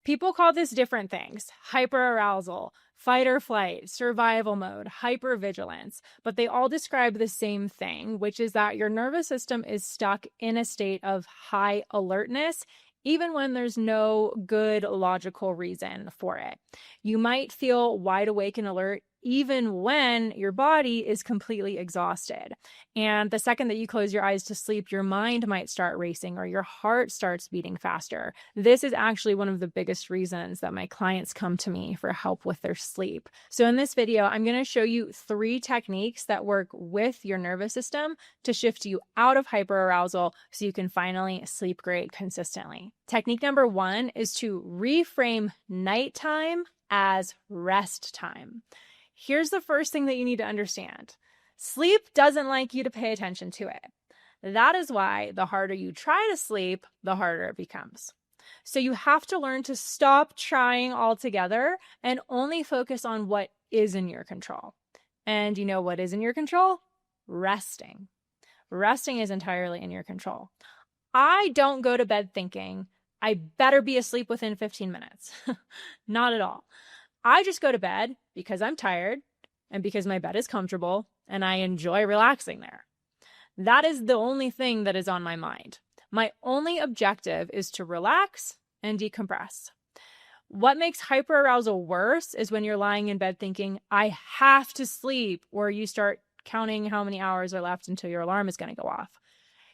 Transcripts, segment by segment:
People call this different things: hyperarousal, fight or flight, survival mode, hypervigilance, but they all describe the same thing, which is that your nervous system is stuck in a state of high alertness, even when there's no good logical reason for it. You might feel wide awake and alert even when your body is completely exhausted. And the second that you close your eyes to sleep, your mind might start racing or your heart starts beating faster. This is actually one of the biggest reasons that my clients come to me for help with their sleep. So in this video, I'm going to show you 3 techniques that work with your nervous system to shift you out of hyperarousal so you can finally sleep great consistently. Technique number 1 is to reframe nighttime as rest time. Here's the first thing that you need to understand. Sleep doesn't like you to pay attention to it. That is why the harder you try to sleep, the harder it becomes. So you have to learn to stop trying altogether and only focus on what is in your control. And you know what is in your control? Resting. Resting is entirely in your control. I don't go to bed thinking, I better be asleep within 15 minutes. Not at all. I just go to bed because I'm tired and because my bed is comfortable and I enjoy relaxing there. That is the only thing that is on my mind. My only objective is to relax and decompress. What makes hyperarousal worse is when you're lying in bed thinking, I have to sleep, or you start counting how many hours are left until your alarm is going to go off.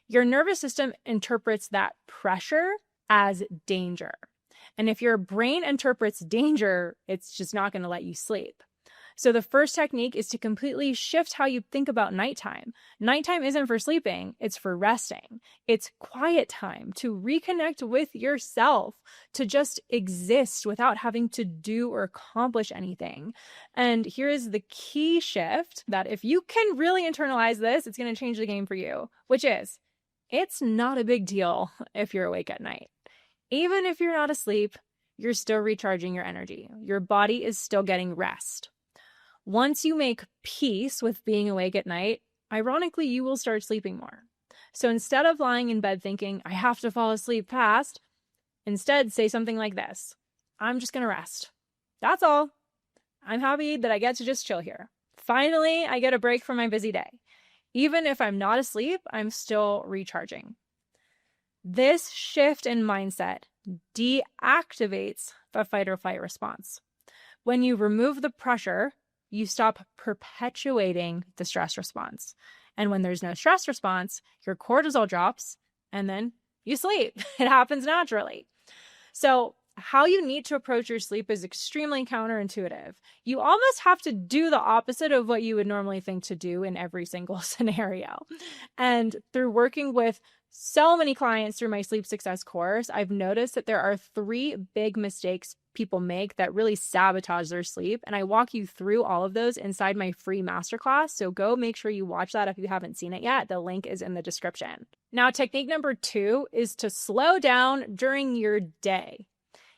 Your nervous system interprets that pressure as danger. And if your brain interprets danger, it's just not going to let you sleep. So the first technique is to completely shift how you think about nighttime. Nighttime isn't for sleeping, it's for resting. It's quiet time to reconnect with yourself, to just exist without having to do or accomplish anything. And here is the key shift that if you can really internalize this, it's going to change the game for you, which is it's not a big deal if you're awake at night. Even if you're not asleep, you're still recharging your energy. Your body is still getting rest. Once you make peace with being awake at night, ironically, you will start sleeping more. So instead of lying in bed thinking, I have to fall asleep fast, instead say something like this: I'm just going to rest. That's all. I'm happy that I get to just chill here. Finally, I get a break from my busy day. Even if I'm not asleep, I'm still recharging. This shift in mindset deactivates the fight or flight response. When you remove the pressure, you stop perpetuating the stress response. And when there's no stress response, your cortisol drops and then you sleep. It happens naturally. So how you need to approach your sleep is extremely counterintuitive. You almost have to do the opposite of what you would normally think to do in every single scenario. And through working with so many clients through my sleep success course, I've noticed that there are 3 big mistakes people make that really sabotage their sleep. And I walk you through all of those inside my free masterclass. So go make sure you watch that if you haven't seen it yet. The link is in the description. Now, technique number 2 is to slow down during your day.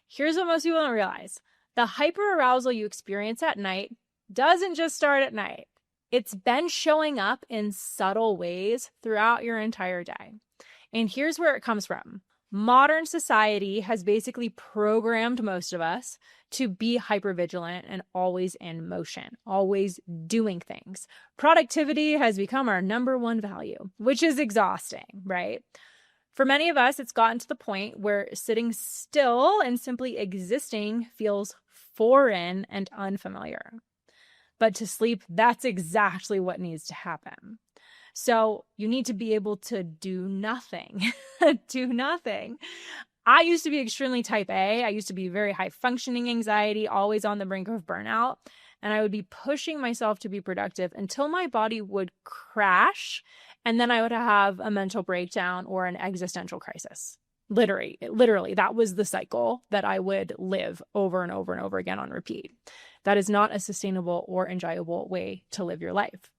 Here's what most people don't realize. The hyperarousal you experience at night doesn't just start at night. It's been showing up in subtle ways throughout your entire day. And here's where it comes from. Modern society has basically programmed most of us to be hypervigilant and always in motion, always doing things. Productivity has become our number 1 value, which is exhausting, right? For many of us, it's gotten to the point where sitting still and simply existing feels foreign and unfamiliar. But to sleep, that's exactly what needs to happen. So you need to be able to do nothing. Do nothing. I used to be extremely type A. I used to be very high functioning anxiety, always on the brink of burnout. And I would be pushing myself to be productive until my body would crash. And then I would have a mental breakdown or an existential crisis. Literally, that was the cycle that I would live over and over and over again on repeat. That is not a sustainable or enjoyable way to live your life.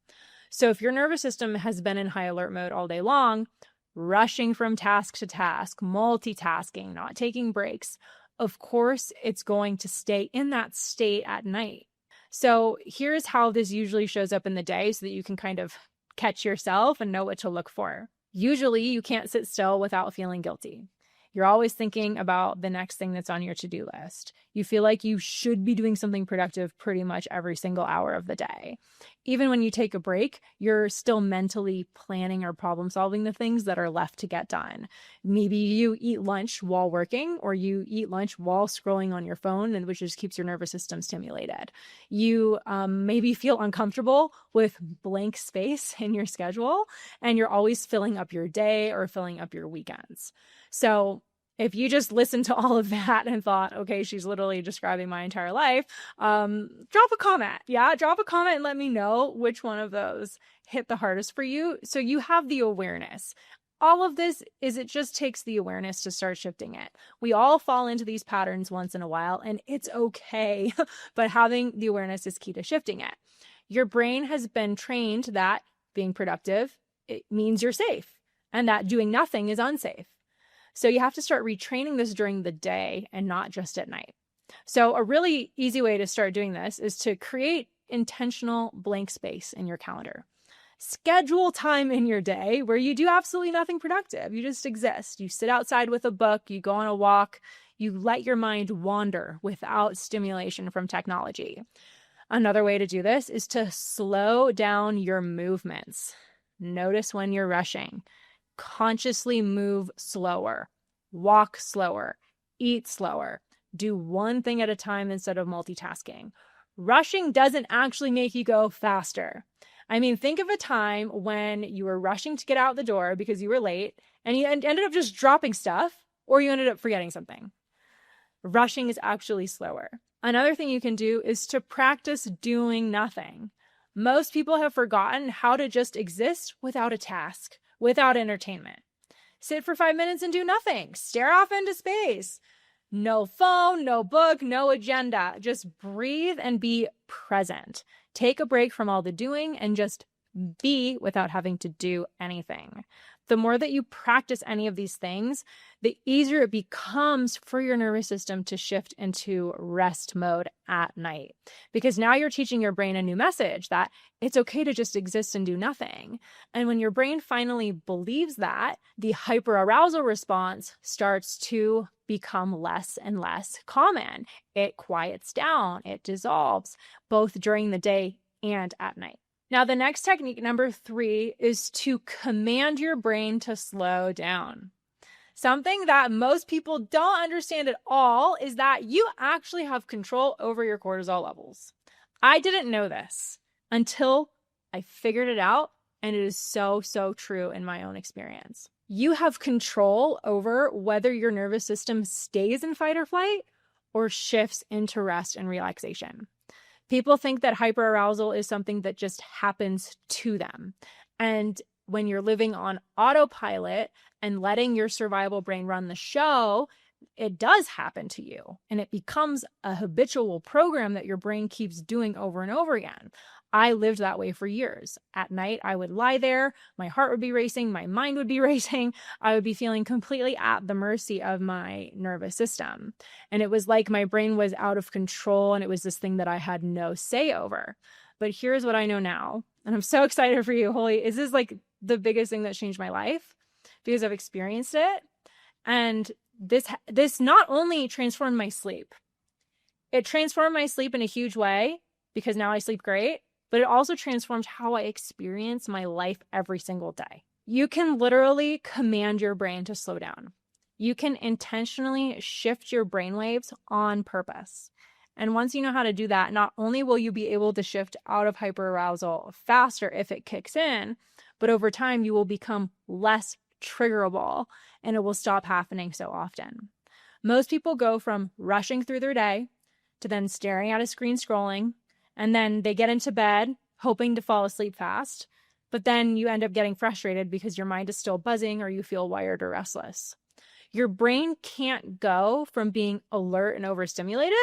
So if your nervous system has been in high alert mode all day long, rushing from task to task, multitasking, not taking breaks, of course, it's going to stay in that state at night. So here's how this usually shows up in the day so that you can kind of catch yourself and know what to look for. Usually, you can't sit still without feeling guilty. You're always thinking about the next thing that's on your to-do list. You feel like you should be doing something productive pretty much every single hour of the day. Even when you take a break, you're still mentally planning or problem solving the things that are left to get done. Maybe you eat lunch while working, or you eat lunch while scrolling on your phone, and which just keeps your nervous system stimulated. You maybe feel uncomfortable with blank space in your schedule, and you're always filling up your day or filling up your weekends. So if you just listened to all of that and thought, okay, she's literally describing my entire life, drop a comment. Yeah, drop a comment and let me know which one of those hit the hardest for you, so you have the awareness. All of this is, it just takes the awareness to start shifting it. We all fall into these patterns once in a while, and it's okay, but having the awareness is key to shifting it. Your brain has been trained that being productive, it means you're safe, and that doing nothing is unsafe. So you have to start retraining this during the day and not just at night. So a really easy way to start doing this is to create intentional blank space in your calendar. Schedule time in your day where you do absolutely nothing productive. You just exist. You sit outside with a book, you go on a walk, you let your mind wander without stimulation from technology. Another way to do this is to slow down your movements. Notice when you're rushing. Consciously move slower, walk slower, eat slower, do one thing at a time instead of multitasking. Rushing doesn't actually make you go faster. I mean, think of a time when you were rushing to get out the door because you were late and you ended up just dropping stuff, or you ended up forgetting something. Rushing is actually slower. Another thing you can do is to practice doing nothing. Most people have forgotten how to just exist without a task, without entertainment. Sit for 5 minutes and do nothing. Stare off into space. No phone, no book, no agenda. Just breathe and be present. Take a break from all the doing and just be without having to do anything. The more that you practice any of these things, the easier it becomes for your nervous system to shift into rest mode at night. Because now you're teaching your brain a new message that it's okay to just exist and do nothing. And when your brain finally believes that, the hyperarousal response starts to become less and less common. It quiets down, it dissolves, both during the day and at night. Now, the next technique, number 3, is to command your brain to slow down. Something that most people don't understand at all is that you actually have control over your cortisol levels. I didn't know this until I figured it out, and it is so, so true in my own experience. You have control over whether your nervous system stays in fight or flight or shifts into rest and relaxation. People think that hyperarousal is something that just happens to them. And when you're living on autopilot and letting your survival brain run the show, it does happen to you. And it becomes a habitual program that your brain keeps doing over and over again. I lived that way for years. At night, I would lie there, my heart would be racing, my mind would be racing. I would be feeling completely at the mercy of my nervous system. And it was like my brain was out of control, and it was this thing that I had no say over. But here's what I know now, and I'm so excited for you, Holy. This is like the biggest thing that changed my life because I've experienced it. And this not only transformed my sleep, it transformed my sleep in a huge way because now I sleep great. But it also transformed how I experience my life every single day. You can literally command your brain to slow down. You can intentionally shift your brainwaves on purpose. And once you know how to do that, not only will you be able to shift out of hyperarousal faster if it kicks in, but over time you will become less triggerable and it will stop happening so often. Most people go from rushing through their day to then staring at a screen scrolling, and then they get into bed hoping to fall asleep fast, but then you end up getting frustrated because your mind is still buzzing or you feel wired or restless. Your brain can't go from being alert and overstimulated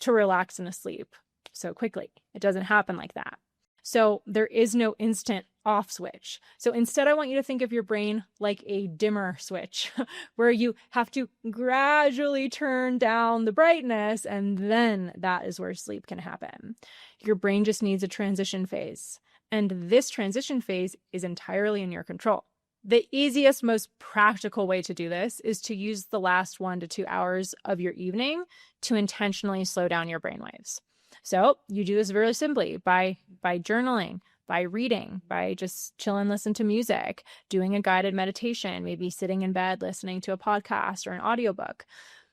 to relax and asleep so quickly. It doesn't happen like that. So there is no instant off switch. So instead, I want you to think of your brain like a dimmer switch where you have to gradually turn down the brightness, and then that is where sleep can happen. Your brain just needs a transition phase. And this transition phase is entirely in your control. The easiest, most practical way to do this is to use the last 1 to 2 hours of your evening to intentionally slow down your brainwaves. So you do this very simply by journaling, by reading, by just chilling, listen to music, doing a guided meditation, maybe sitting in bed, listening to a podcast or an audiobook.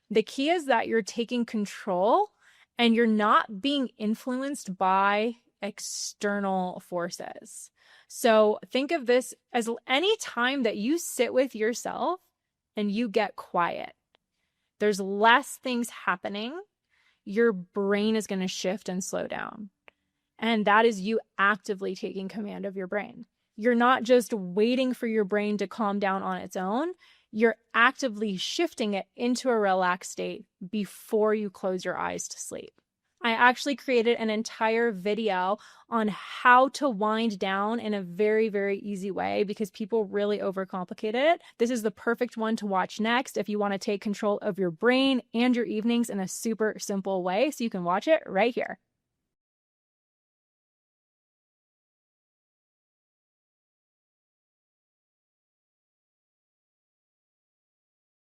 The key is that you're taking control and you're not being influenced by external forces. So think of this as any time that you sit with yourself and you get quiet. There's less things happening. Your brain is going to shift and slow down. And that is you actively taking command of your brain. You're not just waiting for your brain to calm down on its own. You're actively shifting it into a relaxed state before you close your eyes to sleep. I actually created an entire video on how to wind down in a very, very easy way because people really overcomplicate it. This is the perfect one to watch next if you want to take control of your brain and your evenings in a super simple way. So you can watch it right here.